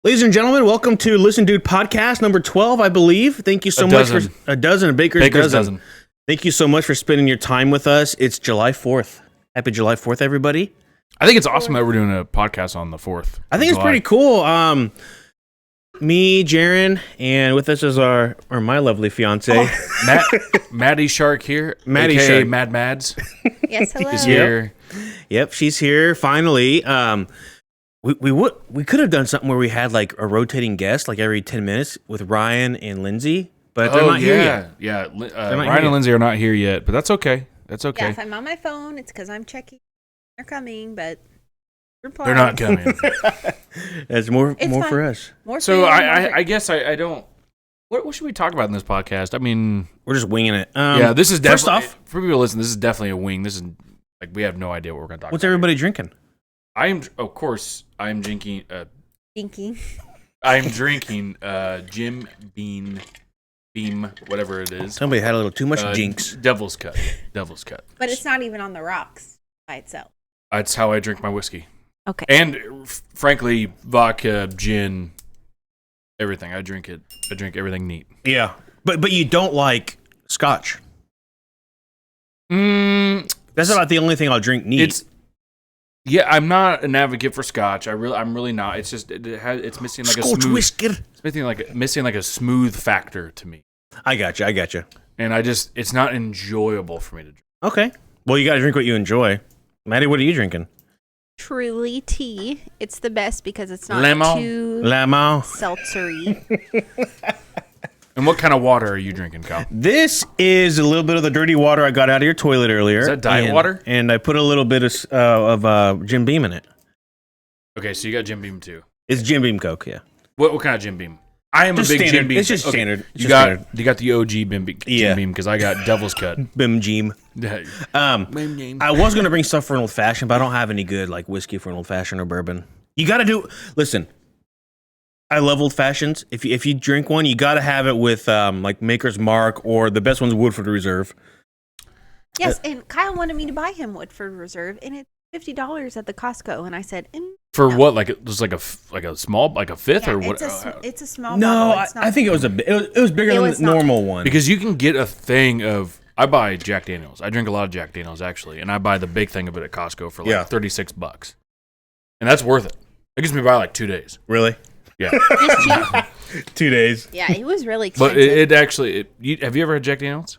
Ladies and gentlemen, welcome to Listen Dude Podcast number 12, I believe. Thank you so much for a baker's dozen. Thank you so much for spending your time with us. It's July 4th. Happy July 4th, everybody. I think it's awesome that we're doing a podcast on the 4th. I think it's pretty cool. Me, Jaron, and with us is my lovely fiance. Maddy Shark here. Maddy AKA Shark. Mad Mads. Yes, hello. Is here. Yep, she's here finally. We could have done something where we had like a rotating guest like every 10 minutes with Ryan and Lindsay, but they're not here yet. Yeah, Ryan and Lindsay are not here yet, but that's okay. That's okay. Yeah, if I'm on my phone, it's because I'm checking. They're coming, but they're not coming. That's more fun. for us. So I guess I don't. What should we talk about in this podcast? I mean, we're just winging it. Yeah, this is first definitely off for people to listen. This is definitely a wing. This is like we have no idea what we're going to talk about. What's everybody drinking? I'm drinking. I'm drinking Jim Beam, whatever it is. Somebody had a little too much Jinx. Devil's Cut. But it's not even on the rocks by itself. That's how I drink my whiskey. Okay. And frankly, vodka, gin, everything. I drink it. I drink everything neat. Yeah, but you don't like Scotch. That's about the only thing I'll drink neat. I'm not an advocate for Scotch. I'm really not. It's just it's missing like Scotch a smooth whiskey. It's missing like a smooth factor to me. I got you. And it's not enjoyable for me to drink. Okay. Well, you got to drink what you enjoy. Maddie, what are you drinking? Truly tea. It's the best because it's not too Lemon. seltzery. And what kind of water are you drinking, Kyle? This is a little bit of the dirty water I got out of your toilet earlier. Is that diet water? And I put a little bit of Jim Beam in it. Okay, so you got Jim Beam too. It's Jim Beam Coke, yeah. What kind of Jim Beam? I am just a big standard. Jim Beam. It's just standard. You got the OG Jim Yeah. Beam because I got Devil's Cut. Bim Jim. I was going to bring stuff for an old fashioned, but I don't have any good like whiskey for an old fashioned or bourbon. You got to do. Listen, I love old fashions. If you drink one, you got to have it with like Maker's Mark or the best one's Woodford Reserve. Yes, and Kyle wanted me to buy him Woodford Reserve, and it's $50 at the Costco, and I said, for no. what? Like it was like a small, like a fifth or what? It's a small. No, bottle. I think it was it was bigger than the normal one. Because you can get a thing of. I buy Jack Daniels. I drink a lot of Jack Daniels actually, and I buy the big thing of it at Costco for like $36, and that's worth it. It gets me by like 2 days. Really? Yeah. Just cheap. 2 days. Yeah, it was really expensive. But it actually. Have you ever had Jack Daniels?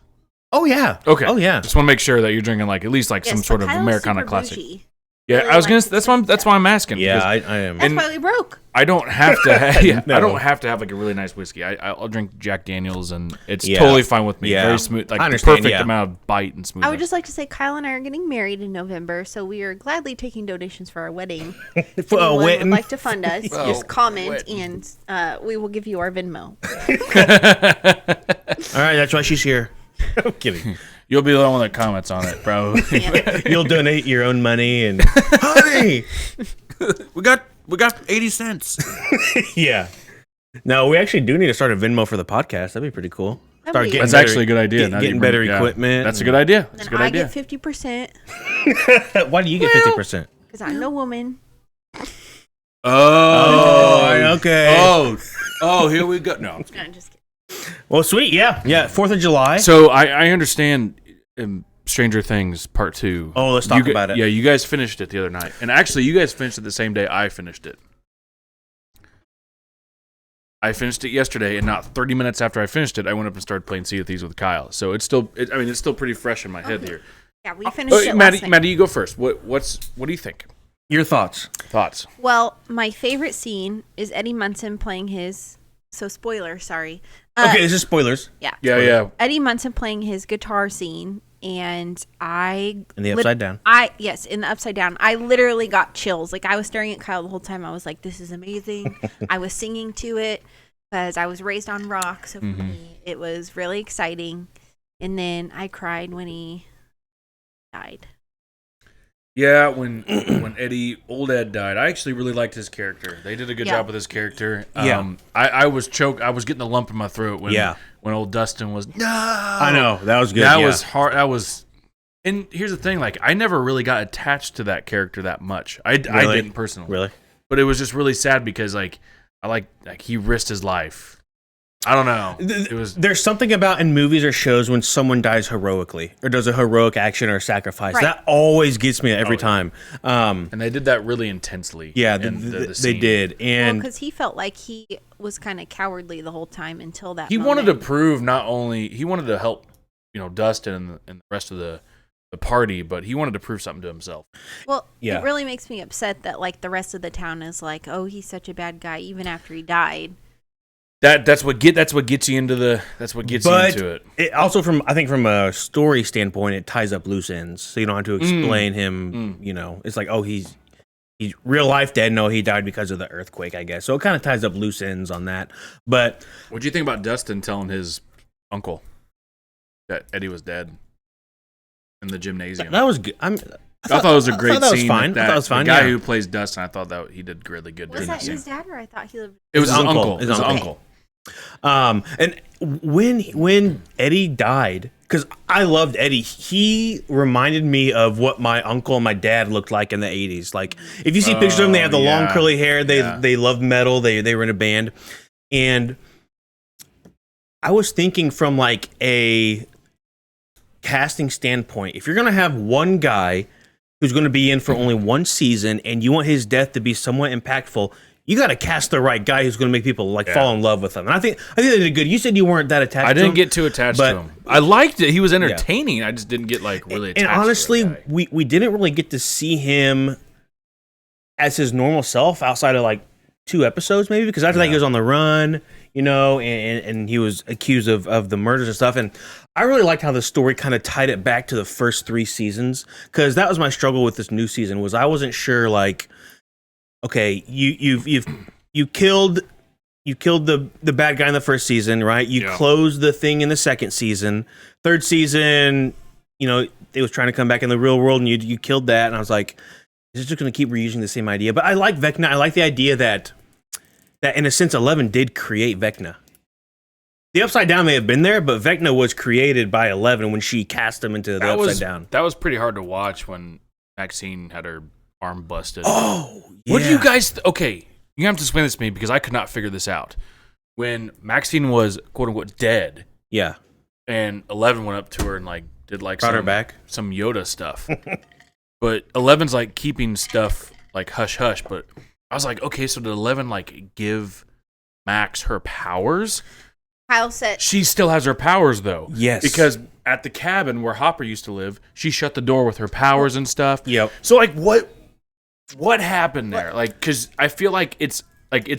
Oh yeah. Okay. Oh yeah. Just want to make sure that you're drinking like at least like some sort of Kyle's Americana classic. bougie. Yeah, Really I was gonna. likes That's why I'm asking. Yeah, I am. That's why we broke. I don't have to. No. I don't have to have like a really nice whiskey. I'll drink Jack Daniels, and it's Yeah. totally fine with me. Yeah. Very smooth, like I the understand, perfect yeah. amount of bite and smoothness. I would just like to say Kyle and I are getting married in November, so we are gladly taking donations for our wedding. If For a anyone wedding? would like to fund us, Well, just comment wedding. and we will give you our Venmo. All right, that's why she's here. I'm kidding. You'll be the one that comments on it, bro. You'll donate your own money and honey. We got 80 cents. Yeah. No, we actually do need to start a Venmo for the podcast. That'd be pretty cool. That'd be- getting That's better- actually a good idea. Now that Getting you better yeah. equipment. That's a good idea. That's a And good I idea. get 50% Why do you get 50%? because I'm no woman. Oh, okay. Oh, here we go. No. No, I'm just kidding. Well, sweet. Yeah. 4th of July. So I understand Stranger Things Part 2. Oh, let's talk about it. Yeah, you guys finished it the other night. And actually, you guys finished it the same day I finished it. I finished it yesterday, and not 30 minutes after I finished it, I went up and started playing Sea of Thieves with Kyle. So it's still pretty fresh in my head here. Yeah, we finished it Maddie, last night. Maddie, you go first. What do you think? Your thoughts? Well, my favorite scene is Eddie Munson playing his. So spoiler, sorry. Okay, this is spoilers. Yeah. Yeah. Eddie Munson playing his guitar scene, and In the Upside Down. Yes, in the Upside Down. I literally got chills. Like I was staring at Kyle the whole time. I was like, "This is amazing." I was singing to it because I was raised on rock, so for me, it was really exciting. And then I cried when he died. Yeah, when old Ed died, I actually really liked his character. They did a good job with his character. Yeah. I was choked. I was getting a lump in my throat when old Dustin was. No, I know that was good. That was hard. That was. And here's the thing: like, I never really got attached to that character that much. I didn't personally. Really? But it was just really sad because like I like he risked his life. I don't know. There's something about in movies or shows when someone dies heroically or does a heroic action or sacrifice. Right. That always gets me every time. And they did that really intensely. Yeah, the they scene. did. And because he felt like he was kind of cowardly the whole time until that He moment. wanted to prove he wanted to help, Dustin and the rest of the party, but he wanted to prove something to himself. Well, Yeah. it really makes me upset that like the rest of the town is like, oh, he's such a bad guy even after he died. That's what gets you into it. It also from a story standpoint, it ties up loose ends, so you don't have to explain him. It's like, oh, he's real life dead. No, he died because of the earthquake, I guess. So it kind of ties up loose ends on that. But What do you think about Dustin telling his uncle that Eddie was dead in the gymnasium? that was good. I thought it was a great that was scene. fine. I thought it was fine. The guy yeah. who plays Dustin, I thought that he did really good. Was during that scene. his dad, or I thought he lived? It was his uncle. His His uncle. uncle. And when Eddie died, because I loved Eddie, he reminded me of what my uncle and my dad looked like in the 80s. Like, if you see pictures of them, they have the long curly hair. They loved metal. They were in a band. And I was thinking from like a casting standpoint, if you're going to have one guy who's going to be in for only one season and you want his death to be somewhat impactful, you got to cast the right guy who's going to make people fall in love with him. And I think they did good. You said you weren't that attached. I to him. didn't get too attached to him. I liked it. He was entertaining. I just didn't get like really attached. And honestly, to the guy. we didn't really get to see him as his normal self outside of like 2 episodes, maybe, because after that he was on the run, and he was accused of the murders and stuff. And I really liked how the story kind of tied it back to the first 3 seasons, because that was my struggle with this new season, was I wasn't sure, like, okay, you killed the bad guy in the first season, right? You closed the thing in the second season. Third season, they was trying to come back in the real world, and you killed that. And I was like, is it just going to keep reusing the same idea? But I like Vecna. I like the idea that in a sense, 11 did create Vecna. The Upside Down may have been there, but Vecna was created by 11 when she cast him into the Upside Down. That was pretty hard to watch when Maxine had her arm busted. Oh, yeah. What do you guys... Okay, you have to explain this to me because I could not figure this out. When Maxine was, quote-unquote, dead, yeah, and 11 went up to her and like did like brought her back, some Yoda stuff. But 11's like keeping stuff like hush-hush, but I was like, okay, so did 11 like give Max her powers? Kyle said she still has her powers though. Yes. Because at the cabin where Hopper used to live, she shut the door with her powers and stuff. Yep. So like what happened there? Like, cuz I feel like it's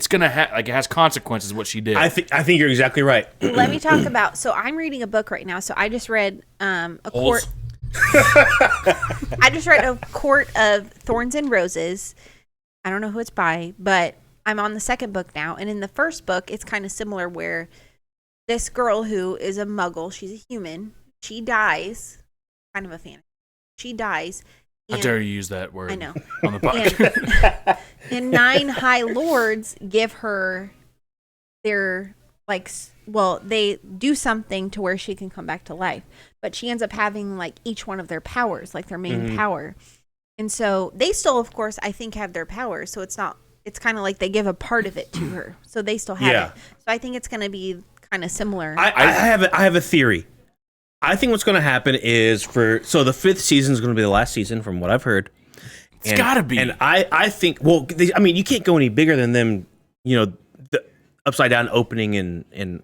gonna it has consequences what she did. I think you're exactly right. let me talk about. So I'm reading a book right now. So I just read court. I just read A Court of Thorns and Roses. I don't know who it's by, but I'm on the second book now. And in the first book, it's kind of similar, where this girl who is a muggle, she's a human, she dies. Kind of a fan. She dies. How dare you use that word? I know. On the podcast. And 9 High Lords give her their, like, well, they do something to where she can come back to life. But she ends up having, like, each one of their powers, like their main power. And so they still, of course, I think have their powers. So it's kind of like they give a part of it to her. So they still have it. So I think it's going to be kind of similar. I have a theory. I think what's going to happen is the 5th season is going to be the last season from what I've heard. It's got to be. And I think, well, you can't go any bigger than them, the Upside Down opening in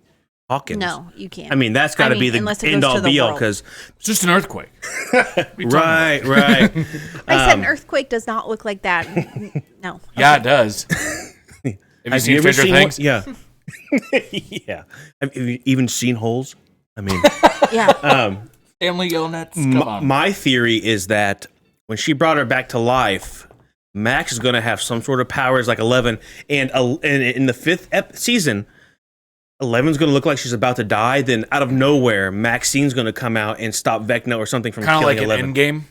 Hawkins. No, you can't. I mean, that's got to be the end all be all, because it's just an earthquake. right. I said an earthquake does not look like that. No. Yeah, it does. Have you seen Stranger Things? Yeah. Yeah. Have you even seen Holes? I mean, yeah. Family yelling at. Come on. My theory is that when she brought her back to life, Max is going to have some sort of powers like 11, and in the 5th season, 11's going to look like she's about to die. Then out of nowhere, Maxine's going to come out and stop Vecna or something from killing 11. Kind of like an Endgame.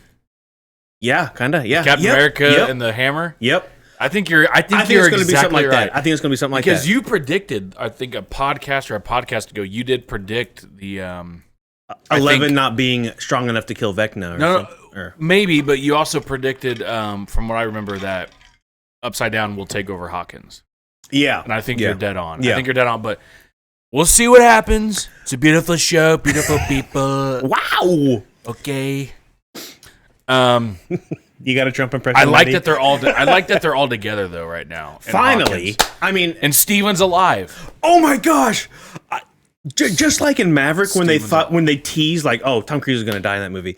Yeah, kind of. Yeah, Captain America and the hammer. Yep. I think you're it's going to be something exactly like right. that. I think it's going to be something like that. Because you predicted, I think a podcast ago, you did predict the 11 not being strong enough to kill Vecna. Maybe, but you also predicted, from what I remember, that Upside Down will take over Hawkins. Yeah. And I think Yeah. you're dead on. Yeah. I think you're dead on, but we'll see what happens. It's a beautiful show, beautiful people. Wow. Okay. You got a Trump impression? I like Maddy? that they're all. I like that they're all together though right now. and Finally. Hawkins. I mean, And Steven's alive. oh my gosh. Just like in Maverick when Steven's when they teased like, oh, Tom Cruise is going to die in that movie.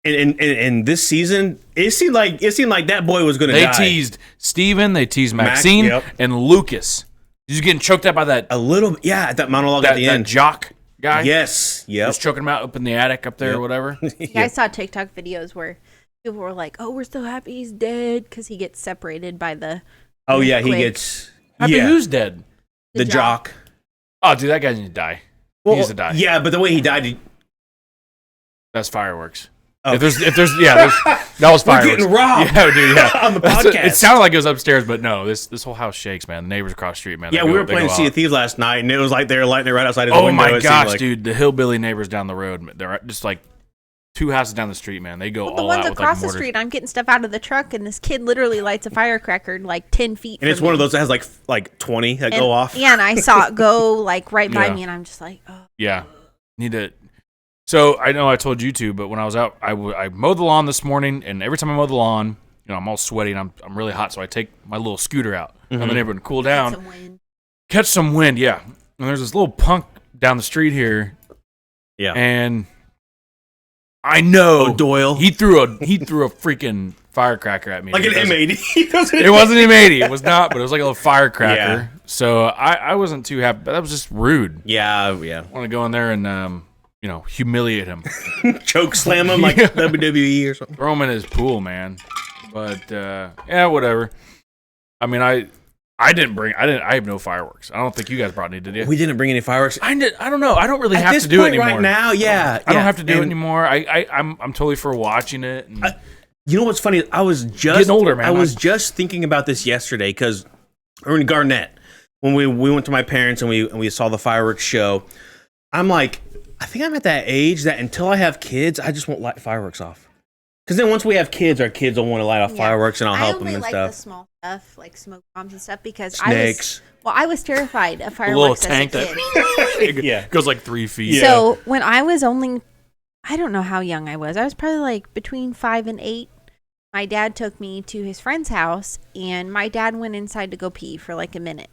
And this season, it seemed like that boy was going to die. They teased Steven, they teased Maxine, yep. and Lucas. He's getting choked out by that A little, yeah, that monologue at the that end. jock guy. Yes, yep. Just choking him out up in the attic up there or whatever. Yeah, I saw TikTok videos where people were like, "Oh, we're so happy he's dead," because he gets separated by the. Oh yeah, he earthquake. gets. Happy Yeah, who's dead? the jock. Oh, dude, that guy needs to die. He needs to die. Yeah, but the way he died, That's fireworks. Oh. If there's that was we're fireworks. getting robbed. Yeah, dude, yeah. On the That's podcast. it sounded like it was upstairs, but no, this whole house shakes, man. The neighbors across the street, man. Yeah, we were playing Sea of Thieves last night, and it was like they were lighting it right outside his Oh window. my It seemed gosh, like. dude! The hillbilly neighbors down the road, they're just like 2 houses down the street, man. They go The all ones out with across like the mortars. street, I'm getting stuff out of the truck, and this kid literally lights a firecracker like 10 feet. And it's one of those that has like 20 that go off. Yeah, and I saw it go like right by Yeah. me, and I'm just like, oh. Yeah, need to. So I know I told you to, but when I was out, I mowed the lawn this morning, and every time I mow the lawn, I'm all sweaty and I'm really hot, so I take my little scooter out on the neighborhood and cool down, Some wind. catch some wind. Yeah, and there's this little punk down the street here, Yeah. and I know Doyle. he threw a freaking firecracker at me. Like an It M80. It wasn't M80. It was not, but it was like a little firecracker. Yeah. So I wasn't too happy. But that was just rude. Yeah. I want to go in there and humiliate him, Choke slam him like Yeah. WWE or something. throw him in his pool, man. But yeah, whatever. I mean, I have no fireworks. I don't think you guys brought any, did you? We didn't bring any fireworks. I don't know. I don't really At have this to do it point anymore right now. Yeah. I don't have to do it And anymore. I'm totally for watching it. And You know what's funny? I was just Getting older, man. I was just thinking about this yesterday because we're in Garnett when we went to my parents and we saw the fireworks show. I'm like, I think I'm at that age that until I have kids, I just won't light fireworks off. Because then once we have kids, our kids will want to light off Yeah. fireworks and I'll help them I only and like stuff. the small stuff, like smoke bombs and stuff, because Snakes. I was terrified of a little fireworks as a tank kid. that Yeah. goes like 3 feet. Yeah. So when I was only, I don't know how young I was. I was probably like between 5 and 8. My dad took me to his friend's house, and my dad went inside to go pee for like a minute.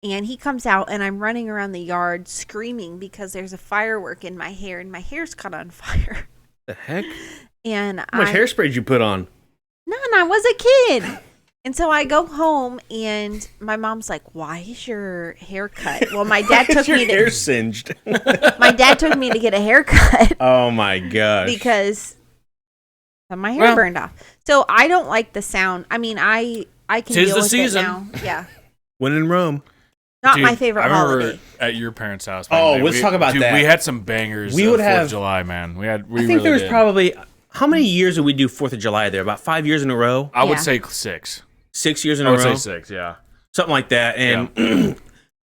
And he comes out, and I'm running around the yard screaming because there's a firework in my hair, and my hair's caught on fire. The heck? And How much hairspray did you put on? None. I was a kid. And so I go home, and my mom's like, "Why is your hair cut?" Well, my dad took Your me hair to singed. my dad took me to get a haircut Oh my gosh. because my hair burned off. So I don't like the sound. I mean, I can Tis deal the with season. it now. Yeah, when in Rome. not Dude, my favorite I remember holiday. at your parents' house. Oh, man, let's talk about that. We had some bangers. We of would 4th have- of July, man. We I think really there was did. probably how many years did we do 4th of July there? About 5 years in a row? I would Yeah. say 6. 6 years in I a would row? say 6. Yeah. Something like that. And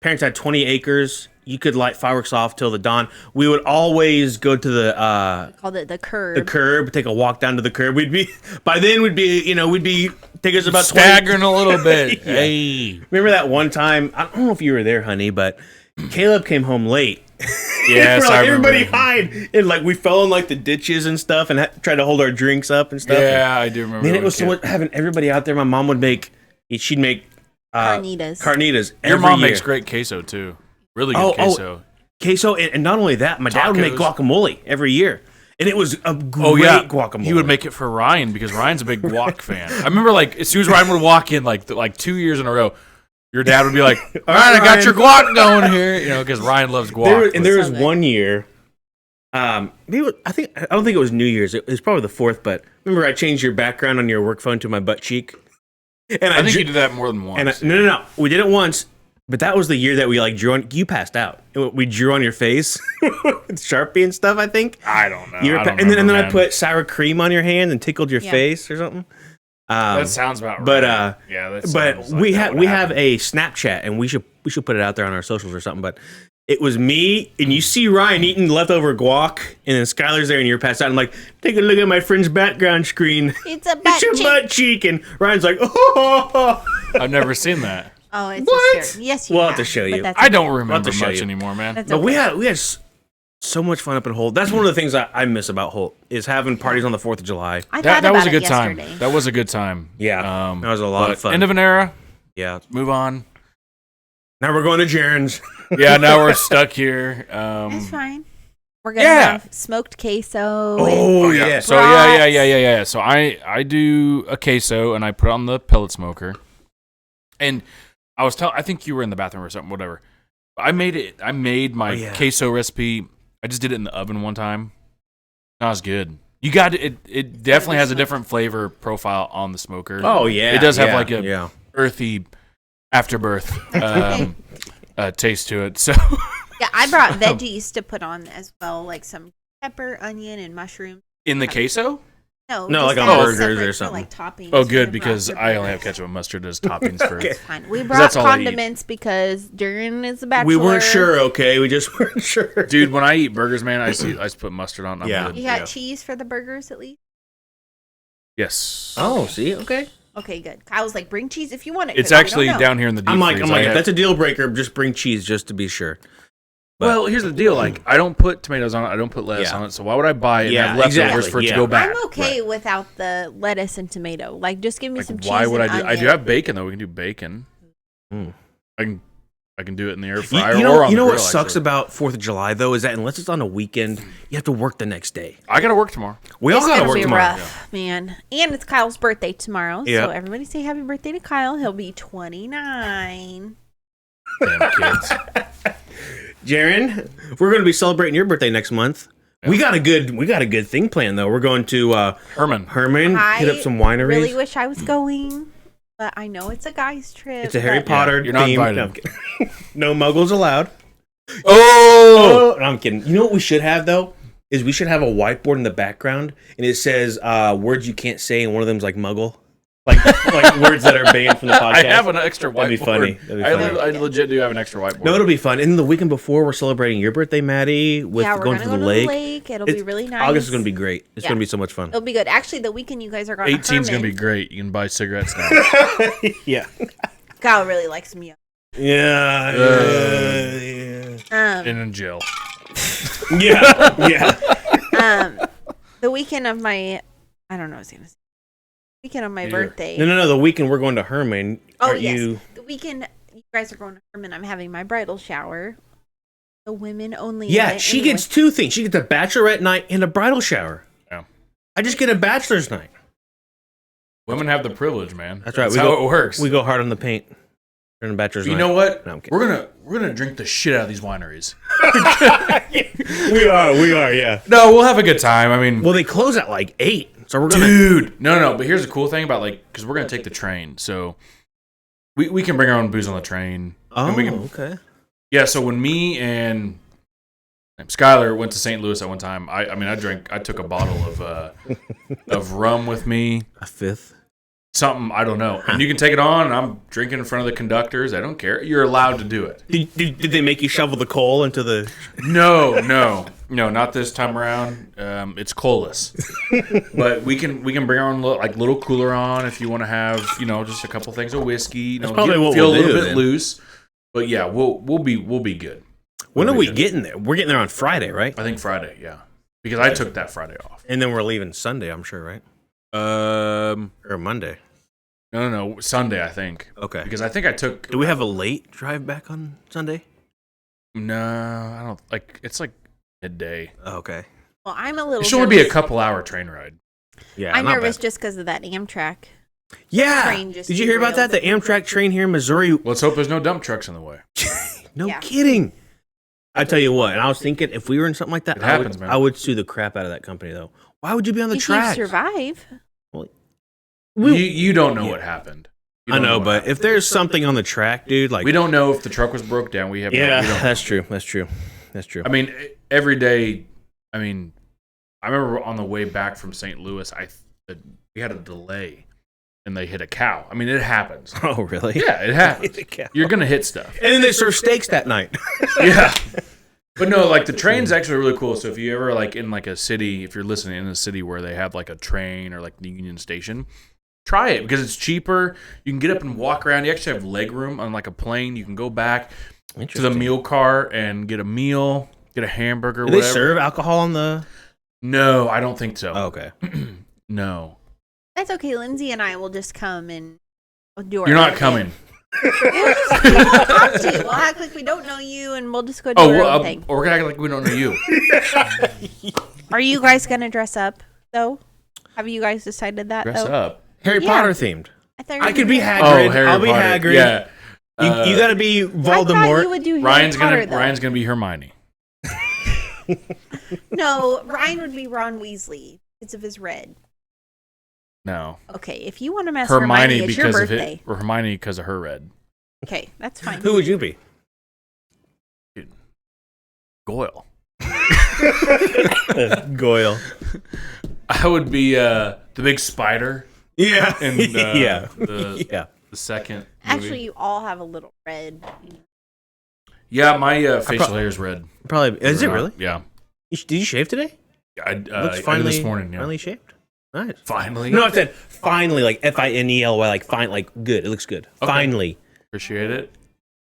parents had 20 acres. You could light fireworks off till the dawn. We would always go to the Called it the curb. curb, take a walk down to the curb. We'd be take us about 20. Staggering a little bit. Yeah. Hey. Remember that one time? I don't know if you were there, honey, but Caleb came home late. Yes, We're like, I remember. everybody hide, and like we fell in like the ditches and stuff, and tried to hold our drinks up and stuff. Yeah, I do remember. Man, it that was so kid. much having everybody out there. My mom would she'd make Carnitas. carnitas. Your every mom year. makes great queso too. Really good Oh, queso. queso, and not only that, my dad would make Tacos. guacamole every year, and it was a great Oh yeah, guacamole. he would make it for Ryan because Ryan's a big guac fan. I remember like as soon as Ryan would walk in, like 2 years in a row, your dad would be like, "All right, I got Ryan." your guac going here," because Ryan loves guac. There was So good. one year. I don't think it was New Year's. It was probably the 4th. But remember, I changed your background on your work phone to my butt cheek. And I think you did that more than And once. no, we did it once. But that was the year that we like drew on. You passed out. We drew on your face with Sharpie and stuff. I think. I don't know. You were I pa- don't and then remember, I man. put sour cream on your hand and tickled your Yeah. face or something. That sounds about right. but, yeah, that But sounds like we that have would we have happen. a Snapchat and we should put it out there on our socials or something. But it was me and you see Ryan eating leftover guac and then Skylar's there and you're passed out. I'm like, take a look at my friend's background screen. It's a butt It's your cheek. butt cheek, and Ryan's like, oh. I've never seen that. Oh, it's What? hysterical. Yes, you We'll have have to show you. but that's I don't okay. remember show much you. anymore, man. That's But we okay. had so much fun up in Holt. That's one of the things I miss about Holt is having parties on the 4th of July. I That thought was a about good it time. yesterday. That was a good time. Yeah, that was a lot of but fun. End of an era. Yeah. Move on. Now we're going to Jaren's. Yeah, now we're stuck here. It's fine. We're gonna yeah. have smoked queso. Oh yeah. So yeah. So I do a queso and I put it on the pellet smoker. And I think you were in the bathroom or something, whatever. I made my queso recipe. I just did it in the oven one time. That was good. You got it. It definitely has a different flavor profile on the smoker. Oh yeah. It does have like a yeah. earthy afterbirth taste to it. So Yeah, I brought veggies to put on as well, like some pepper, onion, and mushroom. in the queso. No, No, just like on as burgers separate or for, something. like toppings. Oh, for good the because burgers. I only have ketchup and mustard as toppings for. Okay. Fine. We that's brought all I eat. condiments because Darren is a bachelor. We weren't sure. Okay, we just weren't sure. Dude, when I eat burgers, man, I just put mustard on. I'm Yeah. good. You got cheese for the burgers at least? Yes. Oh, see, okay. Okay, good. I was like, bring cheese if you want it. It's 'cause we actually don't know. down here in the deep I'm like, freeze. I have- that's a deal breaker. Just bring cheese, just to be sure. But- well, here's the deal. Like, I don't put tomatoes on it. I don't put lettuce Yeah. on it. So why would I buy it and Yeah, have leftovers exactly, for it yeah. to go back? I'm okay without the lettuce and tomato. Like, just give me Like, some cheese. why would I and do? I do onion. have bacon though. We can do bacon. Mm. I can do it in the air You, fryer you or know, on you the know what grill, sucks actually. about 4th of July though is that unless it's on a weekend, you have to work the next day. I gotta work tomorrow. We all It's gotta gonna work be tomorrow. rough, man. And it's Kyle's birthday tomorrow, Yeah. so everybody say happy birthday to Kyle. He'll be 29. Damn kids. Jaren, we're going to be celebrating your birthday next month. Yeah. We got a good thing planned though. We're going to Herman. hit up some wineries. Really wish I was going, but I know it's a guy's trip. It's a Harry but- Potter you're not theme. invited. No, I'm kidding. No muggles allowed. Oh, No, I'm kidding. You know what we should have though? Is we should have a whiteboard in the background and it says words you can't say and one of them's like muggle. Like words that are banned from the podcast. I have an extra whiteboard. That'd be funny. That'd be funny. I legit do have an extra whiteboard. No, it'll be fun. And the weekend before, we're celebrating your birthday, Maddie, with Yeah, we're going gonna to go the to the lake. lake. It'll be really nice. August is going to be great. It's Yeah. going to be so much fun. It'll be good. Actually, the weekend you guys are going to 18's gonna be Herman. great. You can buy cigarettes now. Yeah. Kyle really likes me. Yeah. In jail. Yeah. The weekend of my, I don't know what I was gonna say. Weekend of my birthday. No. The weekend we're going to Herman. Oh Aren't yes, you? the weekend you guys are going to Herman. I'm having my bridal shower. The women only. Yeah, event she anyway. gets two things. She gets a bachelorette night and a bridal shower. Yeah. I just get a bachelor's night. Women have the privilege, man. That's right. That's how it works. We go hard on the paint during the bachelor's You night. know what? No, I'm kidding. We're gonna drink the shit out of these wineries. We are. Yeah. No, we'll have a good time. I mean, Well, they close at like 8, so we're gonna. dude, no. But here's the cool thing about because we're gonna take the train, so we can bring our own booze on the train. Oh, and we can, okay. yeah. So when me and Skylar went to St. Louis at one time, I took a bottle of rum with me. A fifth. Something I don't know, and you can take it on. And I'm drinking in front of the conductors. I don't care. You're allowed to do it. Did they make you shovel the coal into the? No, not this time around. It's coalless, but we can bring our own little cooler on if you want to have just a couple things of whiskey. That's probably what feel we'll a little do, bit then. loose, but yeah, we'll be good. When are We'll be we good. getting there? We're getting there on Friday, right? I think Friday, yeah, because I took that Friday off. And then we're leaving Sunday, I'm sure, right? Or Monday. No, Sunday I think. Okay. Because I think I took. Do we have a late drive back on Sunday? No, I don't. It's like midday. Oh, okay. Well, I'm a little. It should only be a nervous. couple-hour train ride. Yeah. I'm not nervous bad. just because of that Amtrak. Yeah. train just Did you hear about that? The derailed. Amtrak train here in Missouri. Let's hope there's no dump trucks in the way. No Yeah. kidding. I tell you what, and I was thinking if we were in something like that, It happens, man. I would sue the crap out of that company though. Why would you be on the If you track? survive, You don't know Yeah. what happened. You I don't know, what but happened. if there's something on the track, dude, like We don't know if the truck was broke down. We have yeah, we don't. that's true. That's true. That's true. I mean, every day. I mean, I remember on the way back from St. Louis, we had a delay, and they hit a cow. I mean, it happens. Oh, really? Yeah, it happens. Hit a cow. You're gonna hit stuff. And then they serve steaks that night. Yeah. But no, the train's actually really cool. So if you ever in a city, if you're listening in a city where they have a train or the Union Station, try it because it's cheaper. You can get up and walk around. You actually have leg room on like a plane. You can go back to the meal car and get a meal, get a hamburger. Do they serve alcohol on the? No, I don't think so. Oh, okay. No. That's okay. Lindsay and I will just come and do our You're not own coming. thing. We won't talk to you. We'll act like we don't know you, and we'll just go do our own thing. Or we're gonna act like we don't know you. Are you guys gonna dress up though? Have you guys decided that? Dress though? up. Harry Potter themed. I could be Hagrid. Hagrid. Oh, Harry I'll be Potter. Hagrid. Yeah. You gotta be I thought Voldemort. you would do Harry Ryan's Potter, though. gonna be Hermione. No, Ryan would be Ron Weasley because of his red. No. Okay, if you want to mess Hermione, it's your because birthday. or Hermione because of her red. Okay, that's fine. Who would you be? Goyle. Goyle. I would be the big spider. Yeah. And yeah. The second movie. Actually, you all have a little red. Yeah, my facial hair is red. Probably. Is it really? Yeah. Did you shave today? I Looks did this morning. Yeah. Finally shaved. Nice. Finally. No, I said finally, like FINELY, like fine, like good. It looks good. Okay. Finally. Appreciate it.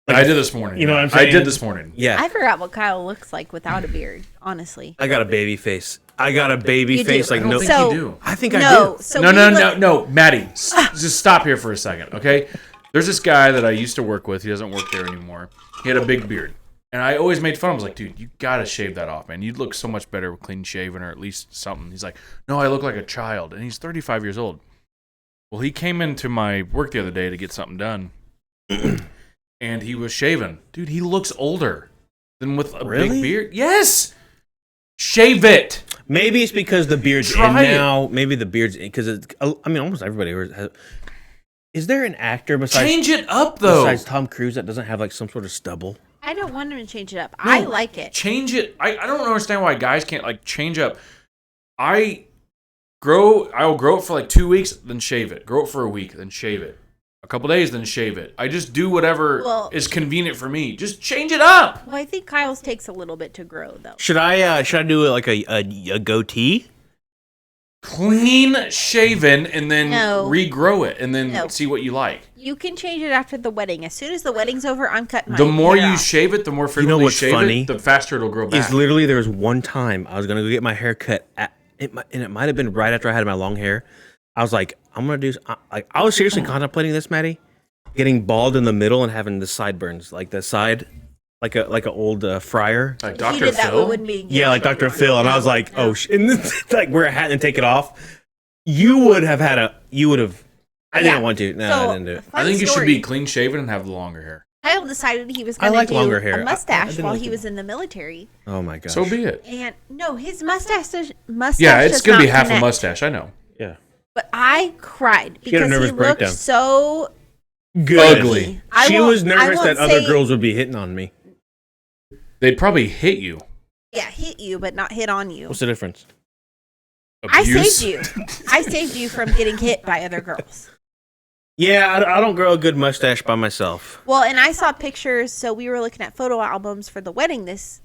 Like, I did this morning. You know what I'm saying? I did this morning. Yeah. I forgot what Kyle looks like without a beard. Honestly, I got a baby face. I got a baby You face. do. Like I don't no. think So- you do. I think I no. do. So No, Maddie. Just stop here for a second, okay? There's this guy that I used to work with. He doesn't work there anymore. He had a big beard. And I always made fun. I was like, dude, you gotta shave that off, man. You'd look so much better with clean shaven or at least something. He's like, no, I look like a child. And he's 35 years old. Well, he came into my work the other day to get something done. And he was shaven. Dude, he looks older than with a Really? big beard. Yes! Shave it! Maybe it's because the beard's Try in it. now. Maybe the beard's in because I mean, almost everybody has. Is there an actor Change it up, though. besides Tom Cruise that doesn't have like some sort of stubble? I don't want him to change it up. No, I like it. Change it. I don't understand why guys can't like change up. I'll grow it for like 2 weeks, then shave it. Grow it for a week, then shave it. A couple days, then shave it. I just do whatever is convenient for me. Just change it up. Well, I think Kyle's takes a little bit to grow though. Should I do like a goatee? Clean shaven and then No. regrow it and then No. see what you like. You can change it after the wedding. As soon as the wedding's over, I'm cutting my The more hair you off. shave it, the more frequently you what's shave funny? it, the faster it'll grow back. Is literally there was one time I was gonna go get my hair cut and it might have been right after I had my long hair. I was like, I'm gonna do. I was seriously contemplating this, Maddie, getting bald in the middle and having the sideburns, like the side, like a old friar. Like If Dr. you did that, we Phil? wouldn't be. Yeah, like Dr. Phil, and I was like, oh, and then, like wear a hat and take it off. You would have had a. You would have. I didn't want to. No, So, I didn't do it. I think you should story. be clean shaven and have the longer hair. Kyle decided he was I going like to do longer hair. a I mustache didn't while like he it. was in the military. Oh my gosh. So be it. And no, his mustache. Yeah, it's does going to be not half connect. a mustache. I know. Yeah. But I cried She had a because he nervous looked breakdown. so Good. Ugly. She was I nervous won't that other say- girls would be hitting on me. They'd probably hit you. Yeah, hit you, but not hit on you. What's the difference? I Abuse. saved you. I saved you from getting hit by other girls. Yeah, I don't grow a good mustache by myself. Well, and I saw pictures. So we were looking at photo albums for the wedding this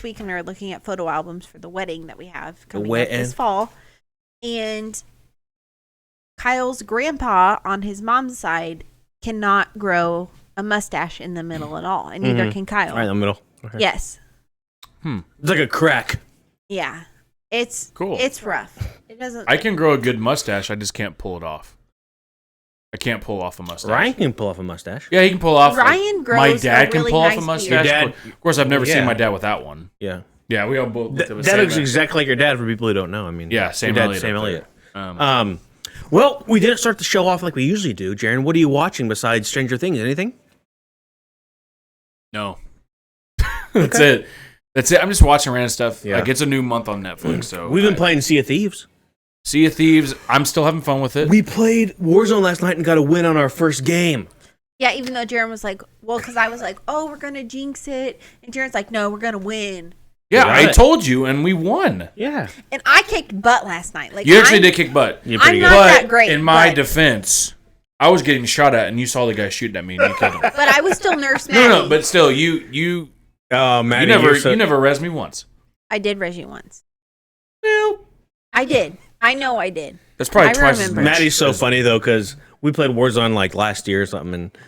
week, and we were looking at photo albums for the wedding that we have coming up wedding. this fall. And Kyle's grandpa on his mom's side cannot grow a mustache in the middle at all, and neither can Kyle. Right in the middle. Okay. Yes. It's like a crack. Yeah. It's Cool. It's rough. It doesn't. I can grow a good mustache. I just can't pull it off. I can't pull off a mustache. Ryan can pull off a mustache. Yeah, he can pull off. Ryan grows My dad a can really pull off nice a mustache. beard. Your dad- Of course, I've never Yeah. seen my dad without one. Yeah. Yeah, we all both. That looks exactly like your dad for people who don't know. I mean, Yeah, Sam your Elliott. Sam up Elliott. there. Well, we didn't start the show off like we usually do. Jaron, what are you watching besides Stranger Things? Anything? No. That's it. That's it. I'm just watching random stuff. Yeah. Like it's a new month on Netflix, so We've been playing Sea of Thieves. Sea of Thieves. I'm still having fun with it. We played Warzone last night and got a win on our first game. Yeah, even though Jaron was like, well, because I was like, oh, we're going to jinx it. And Jaron's like, no, we're going to win. Yeah, Right. I told you, and we won. Yeah. And I kicked butt last night. Like You actually I'm- did kick butt. You're pretty I'm good. not But that great. in my but, defense, I was getting shot at, and you saw the guy shooting at me, and you killed him. but I was still Nurse Maddie. No, but still, you Oh, Maddie, never you're so- you never res me once. I did res you once. Well, I did. I know I did. That's probably I twice as remember. much. Maddie's so funny though because we played Warzone like last year or something, and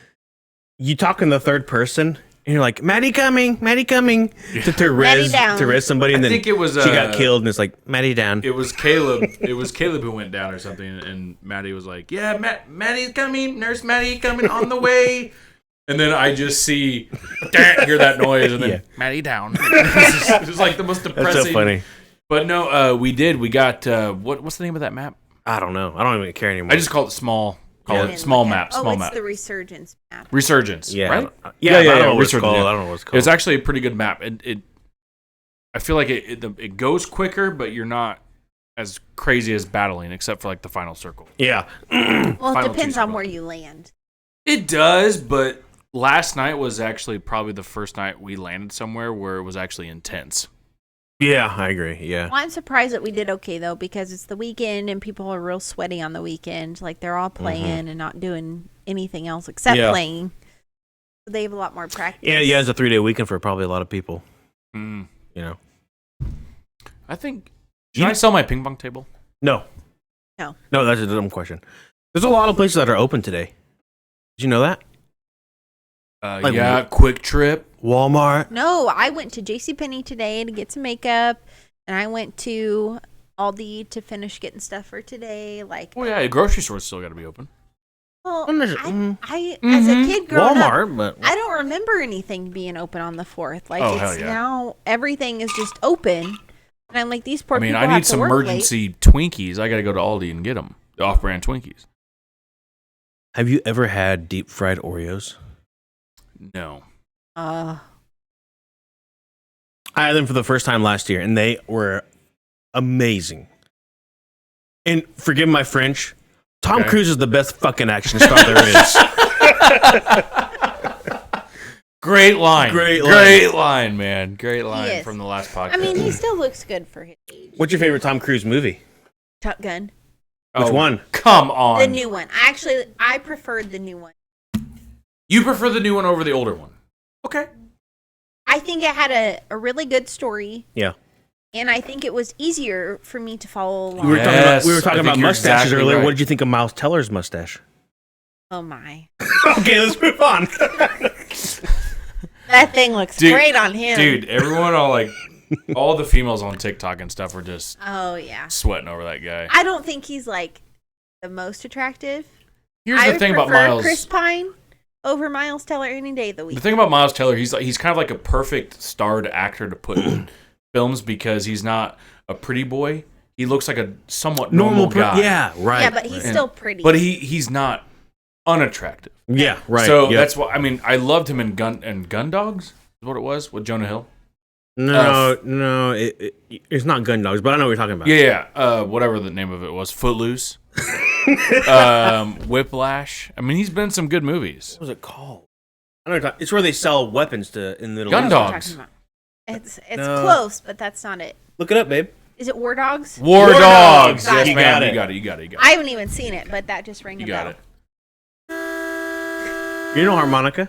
you talk in the third person, and you're like, "Maddie coming, Maddie coming," to res down. somebody, and I then think it was, she got killed, and it's like Maddie down. It was Caleb. It was Caleb who went down or something, and Maddie was like, "Yeah, Maddie's coming. Nurse Maddie coming on the way." And then I just see, hear that noise, and then Maddie down. It was like the most depressing. That's so funny. But no, we did. We got what's the name of that map? I don't know. I don't even care anymore. I just call it small. Call it small map. Oh, Small it's map. the Resurgence map. Resurgence. Yeah. Right. Yeah. I don't know what it's Resurgence, called. yeah. I don't know what it's called. It's actually a pretty good map. I feel like it goes quicker, but you're not as crazy as battling, except for like the final circle. Yeah. Well, Final it depends two on circle. where you land. It does, but last night was actually probably the first night we landed somewhere where it was actually intense. Yeah, I agree. Yeah. Well, I'm surprised that we did okay though, because it's the weekend and people are real sweaty on the weekend. Like they're all playing and not doing anything else except playing. So they have a lot more practice. Yeah. It's a 3-day weekend for probably a lot of people. Mm. You know. I think. Should I sell my ping pong table? No. No. No, that's a dumb question. There's a lot of places that are open today. Did you know that? Like yeah, Quick Trip. Walmart. No, I went to JCPenney today to get some makeup, and I went to Aldi to finish getting stuff for today. Like, Oh yeah, grocery stores still got to be open. well, Mm. I as a kid growing up, Walmart, but I don't remember anything being open on the 4th. Like, Oh, hell it's yeah. now everything is just open. And I'm like, these poor I mean, people I have need to some work emergency Twinkies. I got to go to Aldi and get them. The off-brand Twinkies. have you ever had deep fried Oreos? No. late. I had them for the first time last year, and they were amazing. And forgive my French, Tom Okay. Cruise is the best fucking action star there is. Great line. Great line. Great line, man. Great line is. from the last podcast. I mean, he still looks good for his age. What's your favorite Tom Cruise movie? Top Gun. Which one? Come on. The new one. I preferred the new one. You prefer the new one over the older one? Okay. I think it had a really good story, Yeah. and I think it was easier for me to follow along. We were Yes, I talking think about you're mustaches exactly earlier. right. What did you think of Miles Teller's mustache? Oh my. Okay, let's move on. That thing looks Dude- great on him. Dude, everyone all the females on TikTok and stuff were just Oh yeah. sweating over that guy. I don't think he's like the most attractive. Here's I the would thing about prefer Miles. Chris Pine over Miles Teller any day of the week. The thing about Miles Teller, he's kind of like a perfect starred actor to put in films because he's not a pretty boy. He looks like a somewhat normal guy. Yeah, right. Yeah, but he's still pretty. But he's not unattractive. Yeah, right. So yeah. that's why I loved him in Gun Dogs. Is what it was with Jonah Hill. No, it's not Gun Dogs, but I know what you're talking about. Yeah. Whatever the name of it was, Footloose, Whiplash. I mean, he's been in some good movies. What was it called? I know what you're talking. It's where they sell weapons to in the Middle Gun East. Dogs. It's No. close, but that's not it. Look it up, babe. Is it War Dogs? War Dogs. Dogs. Yes, You ma'am. got it. You got it. You got it. You got I it. haven't even seen it, but that just rang You a got bell. it. You know harmonica?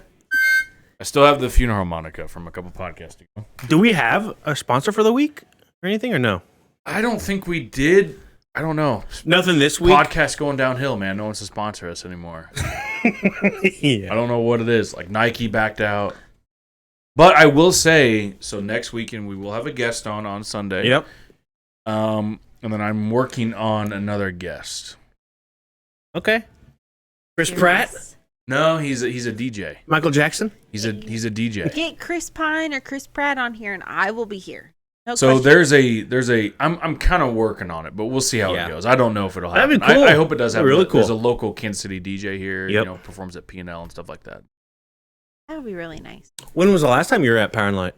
I still have the funeral harmonica from a couple podcasts ago. Do we have a sponsor for the week or anything or no? I don't think we did. I don't know. Nothing this week. Podcast going downhill, man. No one's to sponsor us anymore. Yeah. I don't know what it is. Like Nike backed out. But I will say, so next weekend we will have a guest on Sunday. Yep. And then I'm working on another guest. Okay. Chris Pratt, No, he's a DJ. Michael Jackson. He's a DJ. Get Chris Pine or Chris Pratt on here, and I will be here. No So question. there's a I'm kind of working on it, but we'll see how Yeah. it goes. I don't know if it'll That'd happen. be cool. I hope it does happen. Really cool. There's a local Kansas City DJ here. Yep. You know, performs at P&L and stuff like that. That would be really nice. When was the last time you were at Power and Light?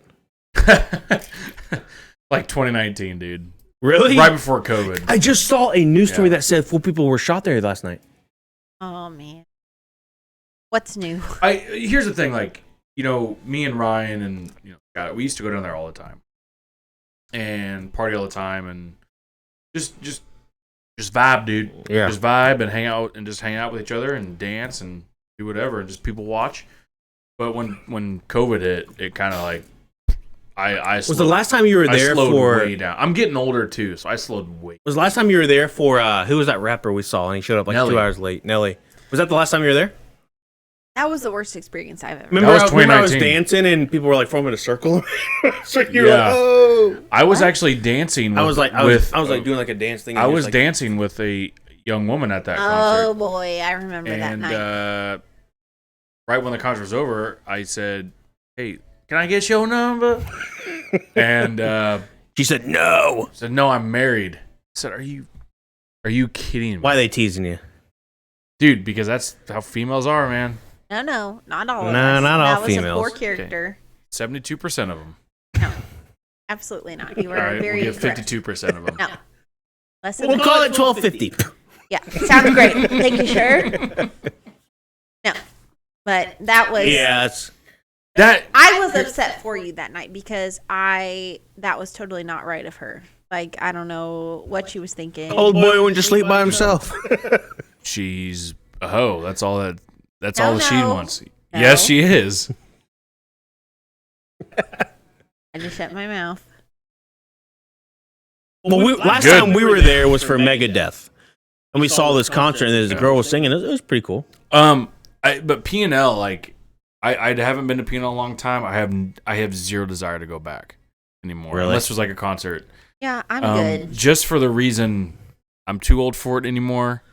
Like 2019, dude. Really? Right before COVID. I just saw a news story Yeah. that said 4 people were shot there last night. Oh man, what's new? Here's the thing, like, you know, me and Ryan and God, we used to go down there all the time and party all the time and just vibe, dude. Yeah. Just vibe and hang out with each other and dance and do whatever and just people watch. But when COVID hit, it kind of like I Was the last time you were there for? way down. I'm getting older too, so I slowed way. Was the last time you were there for? Who was that rapper we saw and he showed up like Nelly. 2 hours late? Nelly. Was that the last time you were there? That was the worst experience I've ever. Remember, That was remember I was 2019. dancing and people were like forming a circle. So you were Yeah. like, oh. I was actually dancing. With, I was like doing like a dance thing. I and was just, like, dancing with a young woman at that Oh concert. boy, I remember that And night. right when the concert was over, I said, "Hey, can I get your number?" And She said no. said, "No, I'm married." I said, "Are you kidding me?" Why are they teasing you? Dude, because that's how females are, man. No, not all of No, us. not all that was females. a poor character. 72% of them. No, absolutely not. You were All right, very we'll give incorrect. 52% of them. No, less than We'll that. call it 1250. Yeah, sounds great. Thank you, sure. No, but that was. Yeah, it's That I was upset for you that night because that was totally not right of her. Like, I don't know what she was thinking. old boy went to sleep by himself. she's a hoe. That's all that. That's No, all that she no. wants. No. Yes, she is. I just shut my mouth. Well, last Good. time we were there was for Megadeth, and we saw this concert, and this girl was singing. It was pretty cool. But P&L, like, I haven't been to P&L in a long time. I have zero desire to go back anymore, Really? unless there's like a concert. Yeah, I'm good. Just for the reason I'm too old for it anymore.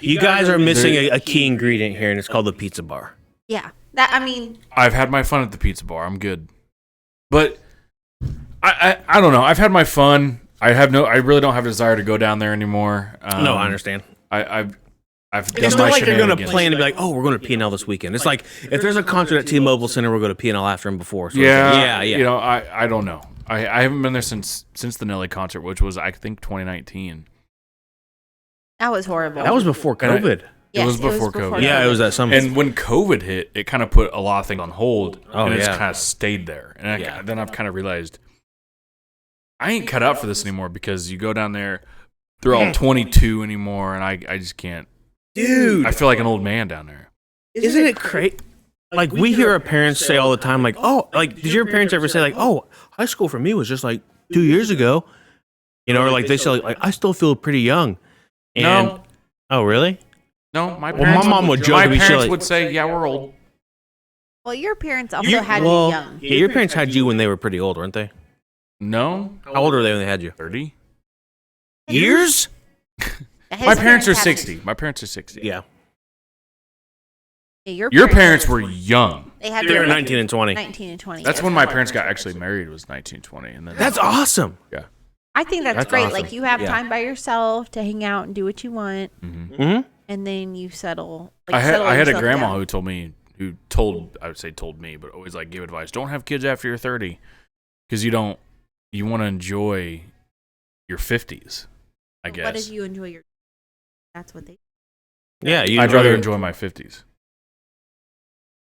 You guys are missing a key ingredient here, and it's called the pizza bar. Yeah, I've had my fun at the pizza bar. I'm good, but I don't know. I've had my fun. I really don't have a desire to go down there anymore. No, I understand. I've It's done not my like you're going to shenanigans. plan to be like, oh, we're going to P&L this weekend. It's like, if there's a concert at T-Mobile Center, we'll go to P&L after him before. So Yeah, yeah. You know, I don't know. I haven't been there since the Nelly concert, which was I think 2019. that was horrible. That was before COVID. Yes, it was before COVID. Yeah, it was that summer. And when COVID hit, it kind of put a lot of things on hold, Oh, and it's yeah. kind of stayed there. And Yeah. then I've kind of realized I ain't cut out for this anymore because you go down there, they're all 22 anymore, and I just can't. Dude, I feel like an old man down there. isn't it crazy? Like, we hear our parents say all the time, like, oh, like, did your parents ever say, like, oh, high school for me was just like 2 years ago? You know, or like they say, like, I still feel pretty young. And, No. Oh, really? No, my Well, parents, my mom would joke my and be parents silly. would say, "Yeah, we're old." Well, your parents also had well, you young. yeah, your parents had you when they were pretty old, weren't they? No, How old were they when they had you? 30. Years? His My parents are had- 60. My parents are 60. Yeah. Yeah, Your parents were young. They had They were you 19 and 20. 19 and 20. That's when my parents got actually married. Was 1920, and then That's awesome. yeah. I think that's That's great. awesome. Like, you have Yeah. time by yourself to hang out and do what you want, Mm-hmm. and then you settle. Like, I had settle a yourself grandma down. who told me I would say told me, but always like gave advice: don't have kids after you're 30, because you want to enjoy your 50s. I guess What did you enjoy your? That's what they. Yeah, I'd rather enjoy my 50s.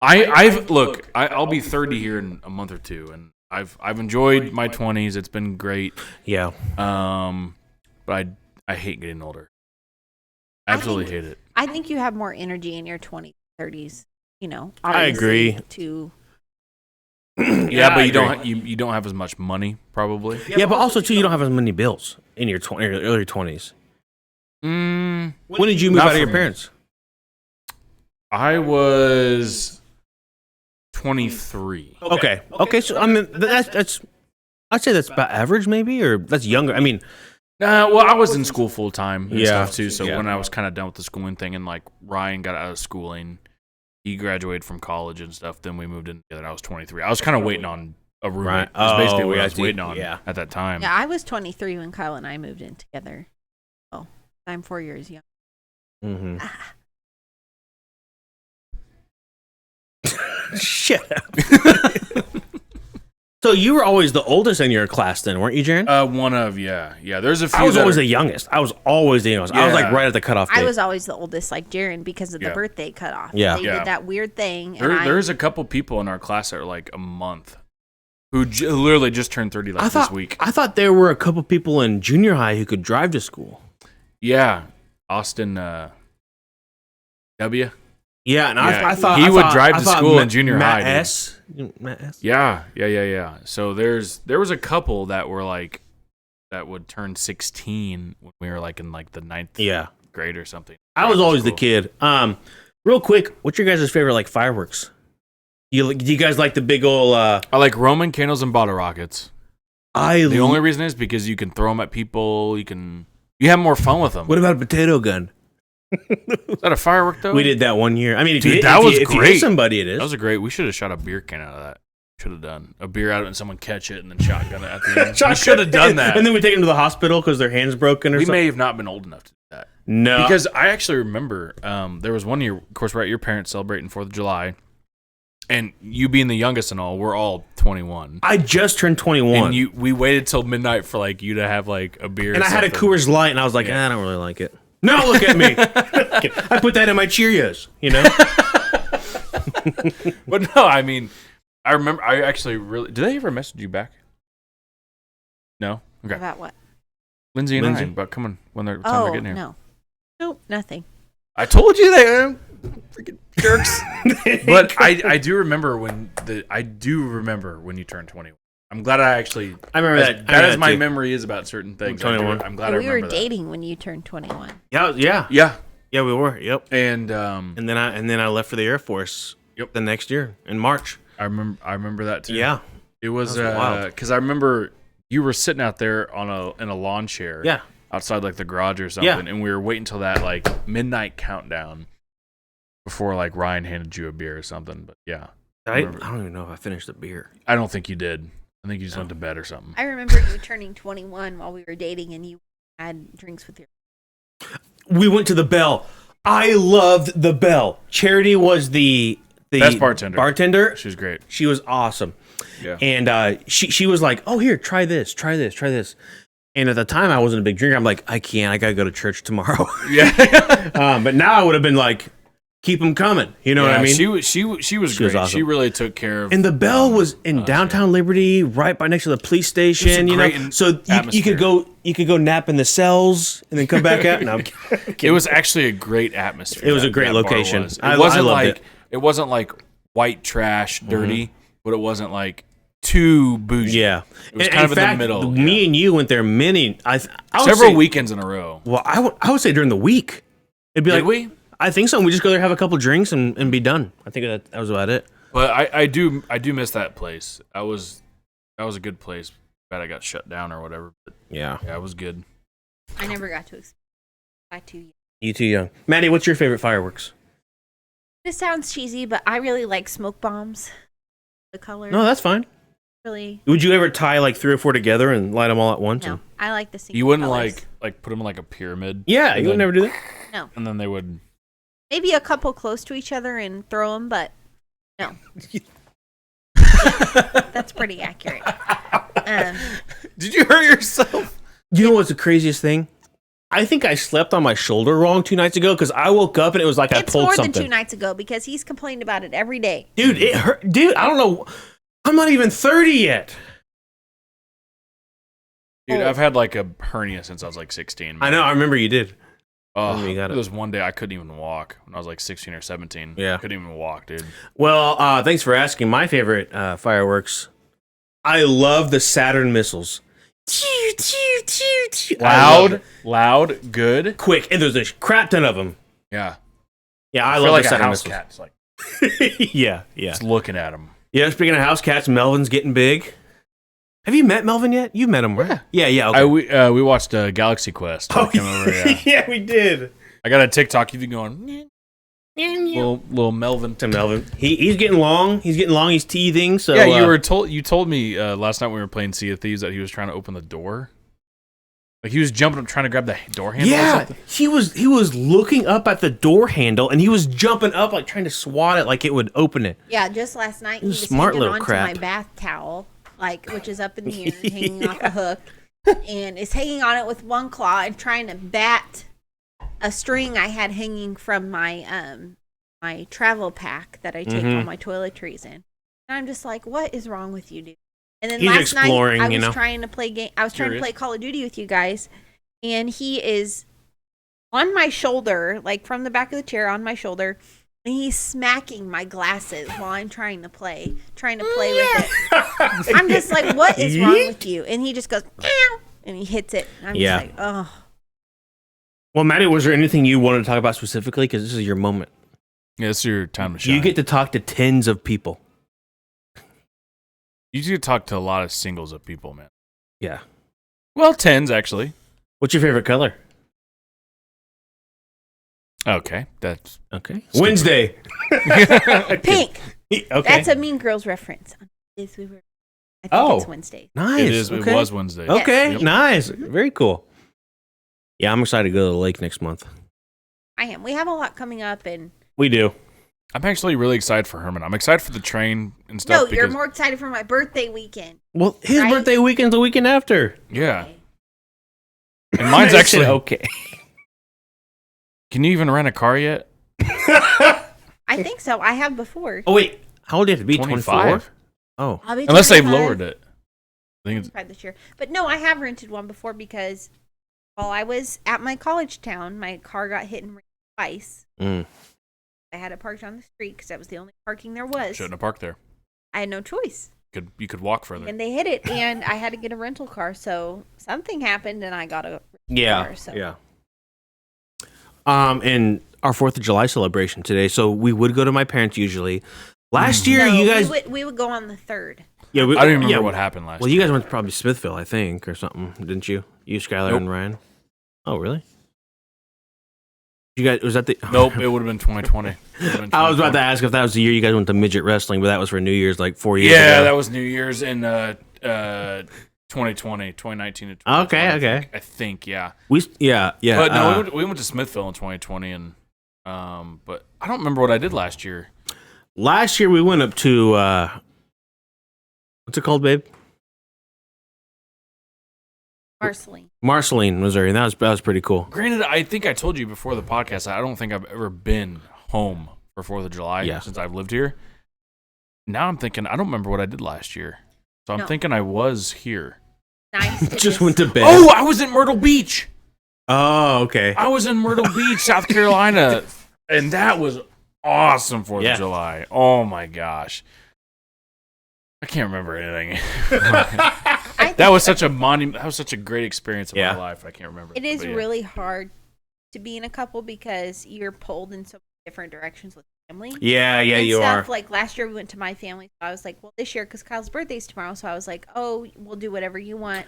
I'll be 30 here in a month or two, and I've enjoyed my 20s. It's been great. Yeah. But I hate getting older. Absolutely hate it. I think you have more energy in your 20s, 30s. You know, I agree. To Yeah, I but you agree. you don't have as much money probably. Yeah, but also, too, you don't have as many bills in your early 20s. Mm, When did you move Not out of for your me. parents? I was 23. Okay. Okay, so, I mean, that's I'd say that's about average, maybe, or that's younger. I mean, Well, I was in school full time and Yeah. stuff too. So Yeah. when I was kind of done with the schooling thing, and like Ryan got out of schooling, he graduated from college and stuff. Then we moved in together. I was 23. I was kind of waiting on a roommate. Right. That's basically Oh, what yeah, I I was see. waiting on Yeah. at that time. yeah, I was 23 when Kyle and I moved in together. Oh, I'm 4 years young. mm-hmm. Shut up. So you were always the oldest in your class then, weren't you, Jaron? Yeah. There's a few. I was that always are- the youngest. I was always the youngest. I was like Yeah. right at the cutoff date. I was always the oldest, like Jaron, because of the Yeah. birthday cutoff. Yeah. They Yeah. did that weird thing, and There's a couple people in our class that are like a month who literally just turned 30 like this week. I thought there were a couple people in junior high who could drive to school. Yeah, Austin W. Yeah, and Yeah, I thought he would drive I to thought school in junior Matt high, dude. S. Matt S. Yeah. So there was a couple that were like that would turn 16 when we were like in like the 9th grade or something. I was always the kid. Real quick, what's your guys' favorite like fireworks? Do you guys like the big old? I like Roman candles and bottle rockets. The only reason is because you can throw them at people. You have more fun with them. What about a potato gun? Is that a firework though? We did that one year. I mean, Dude, that was if you great. hit somebody, it is. That was a great. We should have shot a beer can out of that. Should have done a beer out of it and someone catch it and then shotgun it at the end. We should have done that. And then we take them to the hospital because their hand's broken or we something. may have not been old enough to do that. No, Because I actually remember there was one year, of course, we're at your parents celebrating 4th of July, and you being the youngest and all, we're all 21. I just turned 21, And we waited till midnight for like you to have like a beer. and or I had a something. Coors Light, and I was like, I don't really like it. No, look at me. I put that in my Cheerios, you know. But no, I mean, I remember. I actually really. Did they ever message you back? No. Okay. About what? Lindsay and Lindsay? I about coming when they're time they're getting here. No. Nope, nothing. I told you they freaking jerks. But I do remember when you turned 21. I'm glad I actually. I remember that. That is that my too. memory is about certain things. 21. I'm glad I we remember were that. dating when you turned 21. Yeah, Yeah. we were. Yep. And And then I left for the Air Force. Yep. The next year in March. I remember that too. Yeah. It was That was wild. because I remember you were sitting out there in a lawn chair. Yeah. Outside like the garage or something, and we were waiting till that like midnight countdown before like Ryan handed you a beer or something. But yeah, I don't even know if I finished the beer. I don't think you did. I think you just went to bed or something. I remember you turning 21 while we were dating, and you had drinks with your. We went to the Bell. I loved the Bell. Charity was the Best bartender. Bartender. She was great. She was awesome. Yeah. And she was like, "Oh, here, try this. And at the time, I wasn't a big drinker. I'm like, I can't. I gotta go to church tomorrow. Yeah. But now I would have been like, keep them coming. You know what I mean? She was great. awesome. She really took care of. And the Bell was in downtown Liberty, right by next to the police station. You great know, so you atmosphere. could go nap in the cells and then come back out. No, I'm kidding. It was actually a great atmosphere. It was a great that bar location. was. I It wasn't loved like it. it wasn't like white trash, dirty, but it wasn't like too bougie. Yeah, It was kind of in the middle. Me and you went there I would Several say- weekends in a row. Well, I would say during the week. It'd be Did like we? I think so. We just go there, have a couple drinks, and be done. I think that was about it. But I do miss that place. That was a good place. Bad I got shut down or whatever. But Yeah, yeah, it was good. I never got to experience. I too young. you too young. Maddie, what's your favorite fireworks? This sounds cheesy, but I really like smoke bombs. The color. No, that's fine. Really. Would you ever tie like 3 or 4 together and light them all at once? No, I like the single. You wouldn't colors. like put them in like a pyramid. Yeah, And you would then- never do that. No. And then they would. Maybe a couple close to each other and throw them, but no. That's pretty accurate. Did you hurt yourself? You know what's the craziest thing? I think I slept on my shoulder wrong 2 nights ago because I woke up and it was like I It's pulled more something. than 2 nights ago because he's complained about it every day. Dude, it hurt. Dude, I don't know. I'm not even 30 yet. Dude, I've had like a hernia since I was like 16. I know. I remember you did. Oh, you got there it. was one day I couldn't even walk when I was like 16 or 17. Yeah. I couldn't even walk, dude. Well, thanks for asking. My favorite fireworks. I love the Saturn missiles. I love it. Loud, good. Quick, and there's a crap ton of them. Yeah. Yeah, I feel love like the a Saturn house missiles. cat. It's like yeah. just looking at them. Yeah, speaking of house cats, Melvin's getting big. Have you met Melvin yet? You've met him, right? Yeah. Okay. We watched Galaxy Quest. I came over, yeah. Yeah, we did. I got a TikTok. You've been going. Little Melvin. To Melvin, he's getting long. He's teething. So Yeah, you told me last night when we were playing Sea of Thieves that he was trying to open the door. Like he was jumping up trying to grab the door handle. Or Yeah, something. he was looking up at the door handle and he was jumping up like trying to swat it like it would open it. Yeah, just last night he This was smart hanging little onto crap. my bath towel, which is up in the air, hanging off a hook, and is hanging on it with one claw and trying to bat a string I had hanging from my my travel pack that I take all my toiletries in. And I'm just like, what is wrong with you, dude? And then He's last night exploring, I was you know? trying to play I was trying to Curious. play Call of Duty with you guys, and he is on my shoulder, like from the back of the chair on my shoulder. and he's smacking my glasses while I'm trying to play with it. I'm just like, what is wrong with you? And he just goes, meow, and he hits it. And I'm just like, oh. Well, Maddy, was there anything you wanted to talk about specifically? Because this is your moment. Yeah, it's your time to shine. You get to talk to tens of people. You get to talk to a lot of singles of people, man. Yeah. Well, tens, actually. What's your favorite color? Okay, that's... Okay. Wednesday. Pink. Okay. That's a Mean Girls reference. I think it's Wednesday. Nice. It is. Okay. It was Wednesday. Okay, Yep. nice. Very cool. Yeah, I'm excited to go to the lake next month. I am. We have a lot coming up, and We do. I'm actually really excited for Herman. I'm excited for the train and stuff. no, you're more excited for my birthday weekend. Well, his Right? birthday weekend's the weekend after. Yeah. Okay. And mine's I said actually... okay. Can you even rent a car yet? I think so. I have before. Oh, wait. How old do you have to be? 25? 24? Oh. I'll be Unless they've 25. lowered it. I think it's... This year. But no, I have rented one before because while I was at my college town, my car got hit and ran twice. Mm. I had it parked on the street because that was the only parking there was. Shouldn't have parked there. I had no choice. You could walk further. And they hit it, and I had to get a rental car. So something happened, and I got a Yeah. car. So. Yeah. And our 4th of July celebration today. So we would go to my parents usually. Last year, No, you guys. we would go on the 3rd. Yeah, I don't even remember what happened last Well, year. you guys went to probably Smithville, I think, or something, didn't you? You, Skylar, Nope. and Ryan. Oh, really? You guys, was that the? Nope, it would have been 2020. I was about to ask if that was the year you guys went to midget wrestling, but that was for New Year's, like 4 years ago. Yeah, that was New Year's in 2019 to 2020. Okay. I think, yeah. Yeah. But no, we went to Smithville in 2020, and but I don't remember what I did last year. Last year we went up to what's it called, babe? Marceline, Missouri. And that was pretty cool. Granted, I think I told you before the podcast, I don't think I've ever been home for 4th of July since I've lived here. Now I'm thinking, I don't remember what I did last year. So I'm thinking I was here. Nice. Just went to bed. Oh, I was in Myrtle Beach. Oh, okay. I was in Myrtle Beach, South Carolina. And that was awesome 4th of July. Oh my gosh. I can't remember anything. That was such a great experience of my life. I can't remember. It is really hard to be in a couple because you're pulled in so many different directions with family. Yeah, you are. Like last year we went to my family, so I was like, well, this year because Kyle's birthday's tomorrow, so I was like, oh, we'll do whatever you want,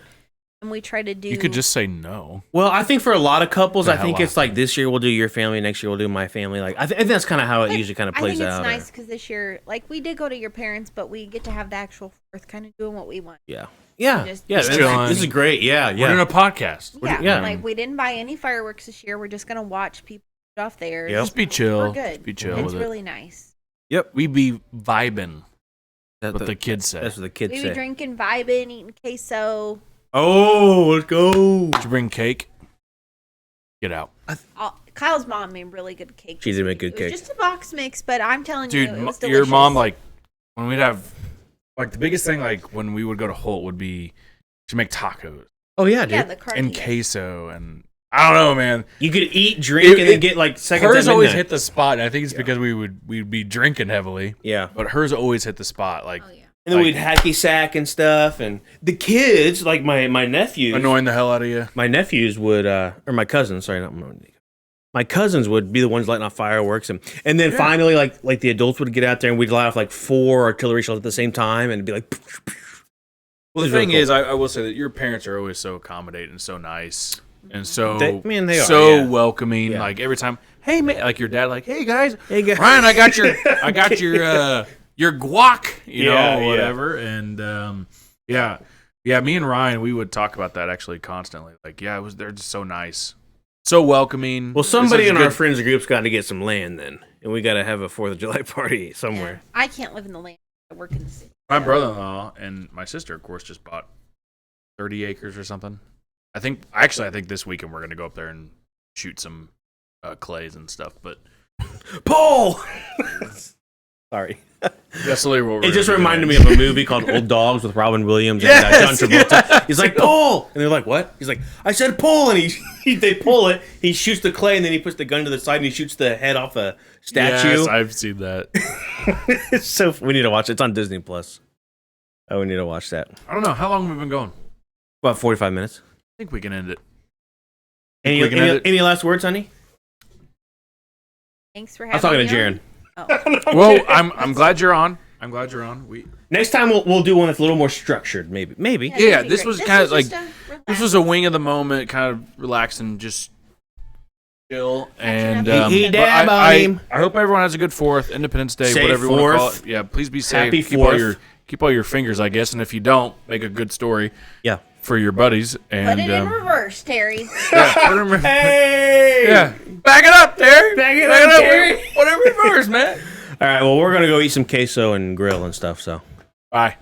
and we try to do. You could just say no. Well, I think for a lot of couples, I think it's like this year we'll do your family, next year we'll do my family. Like I think that's kind of how it usually kind of plays out. I think it's nice because this year, like we did go to your parents, but we get to have the actual 4th, kind of doing what we want. Yeah. Just This is great. Yeah. We're doing a podcast. Like we didn't buy any fireworks this year. We're just gonna watch people shoot off there. Just be chill. We're good. Just be chill It's with really it. nice. Yep. We be vibing. That's what the kids say. That's what the kids We say. be drinking, vibing, eating queso. Oh, let's go. Did you bring cake? Get out. Kyle's mom made really good cake. She did make good It cake. was just a box mix, but I'm telling you, it was delicious. Your mom, like, when we'd have, like, the biggest thing, like, when we would go to Holt would be to make tacos. Oh, yeah, dude. Yeah, the and queso, and I don't know, man. You could eat, drink, and then get, like, seconds Hers at always midnight. hit the spot, and I think it's because we'd be drinking heavily. Yeah. But hers always hit the spot, like. Oh, yeah. And then we'd hacky sack and stuff, and the kids, like my nephews, annoying the hell out of you. My nephews would, or my cousins, sorry, not my cousins would be the ones lighting off fireworks, and then finally, like the adults would get out there, and we'd light off like 4 artillery shells at the same time, and it'd be like. Well, the thing is, I will say that your parents are always so accommodating and so nice and so they are, so welcoming. Yeah. Like every time, hey man, like your dad, like, hey guys, Ryan, I got your guac, you know, whatever. And me and Ryan, we would talk about that actually constantly. Like, they're just so nice, so welcoming. Well, somebody in our friends group's got to get some land then, and we got to have a 4th of July party somewhere. I can't live in the land. I work in the city. My brother-in-law and my sister, of course, just bought 30 acres or something. I think this weekend we're going to go up there and shoot some clays and stuff. But Paul, Sorry. That's literally what we're It just gonna do reminded today. me of a movie called Old Dogs with Robin Williams and John Travolta. He's like, pull! And they're like, what? He's like, I said pull! And they pull it, he shoots the clay, and then he puts the gun to the side and he shoots the head off a statue. Yes, I've seen that. It's so we need to watch it. It's on Disney Plus. Oh, we need to watch that. I don't know. How long have we been going? About 45 minutes. I think we can end it. Any last words, honey? Thanks for I was having me. talking to Jaren. Oh. Well, I'm glad you're on. I'm glad you're on. Next time we'll do one that's a little more structured, maybe. Yeah, that'd be this great. was kind of like just this was a wing of the moment, kind of relax and just chill. And He but dab on I him. hope everyone has a good 4th, Independence Day, Safe whatever you want to call 4th. it. Yeah, please be safe. Happy keep all 4th. keep all your fingers, I guess. And if you don't, make a good story. Yeah. For your buddies. And Put it in reverse, Terry. yeah, put 'em in- Hey! yeah, back it up, Terry. Back it up, Terry. Whatever reverse, man. All right, well, we're going to go eat some queso and grill and stuff, so. Bye.